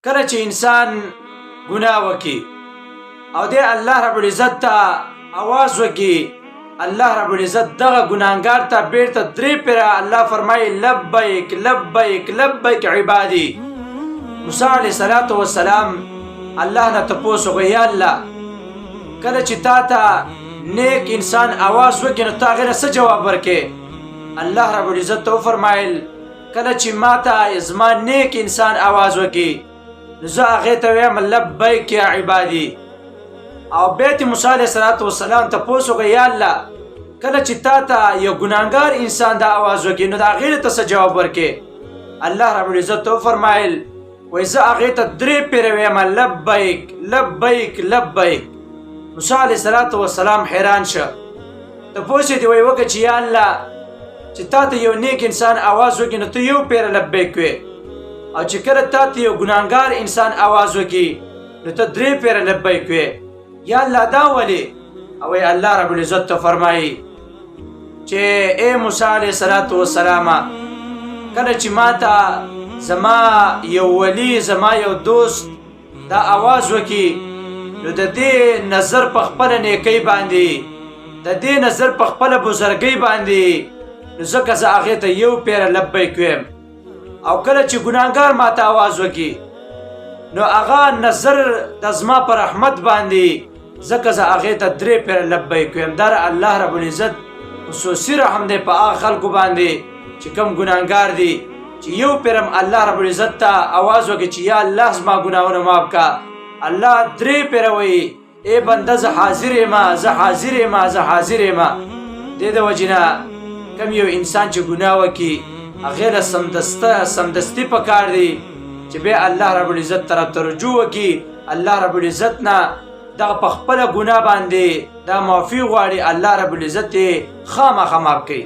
کله چې انسان ګناه وکي او د الله رب العزت ته आवाज وکي، الله رب العزت دغه ګناهګار ته بیرته درې پیره الله فرمایي لبیک لبیک لبیک عبادی. موسی علیه السلام الله نه تپوس وکړ، یا الله کله چې تا ته نیک انسان आवाज وکړي نو تا هغې نه څه جواب ورکړې؟ الله رب العزت ته وفرمایل کله چې ما ته زما نیک انسان आवाज وکړي نو زه هغې ته ویم لبیک یا عبادی. او بیا ترې موسی علیه السلام تپوس وکړ، یا الله کله چې تا ته یو ګناهګار انسان دا आवाज وکړي نو د هغې نه ته څه جواب ورکړې؟ الله رب العزت ته وفرمایل وایي زه هغې ته درې پیره ویم لبیک لبیک لبیک. موسی علیه السلام حیران شه، تپوس یې وایي وکړه چې یا الله چې تا ته یو نیک انسان आवाज وکړي نو ته یو پیره لبیک وې، او چې کله تا ته یو ګناهګار انسان आवाज وکړي نو ته درې پیره لبیک وې، یا الله دا ولې؟ او الله رب العزت ته فرمایي چې اے موسی علیه السلام کله چې ما ته زما یو ولی زما یو دوست دا आवाज وکړي نو د دې نظر په خپله نیکۍ باندې د دې نظر په خپله بزرګۍ باندې نو ځکه زه هغې ته یو پیره لبیک ویم، او کله چې ګناهګار ما ته आवाज وکړي نو هغه نظر د زما په رحمت باندې ځکه زه هغې ته درې پیره لبیک ویم. دا الله رب العزت خصوصي رحم دی په هغه خلکو باندې چې کوم ګناهګار دي چې یو پیرم الله رب العزت ته आवाज وکړي چې یا الله زما ګناهونه معاف کا، الله درې پیره وایي ای بنده زه حاضر یم زه حاضر یم زه حاضر یم. دې د وجې نه کوم یو انسان چې ګناه وکړي هغې له سمدستي پکار دی چې بیا الله رب العزت طرف ته رجوع وکړي، الله رب العزت نه دغه په خپله ګناه باندې دا معافي غواړي، الله رب العزت یې خامخا معاف کوي.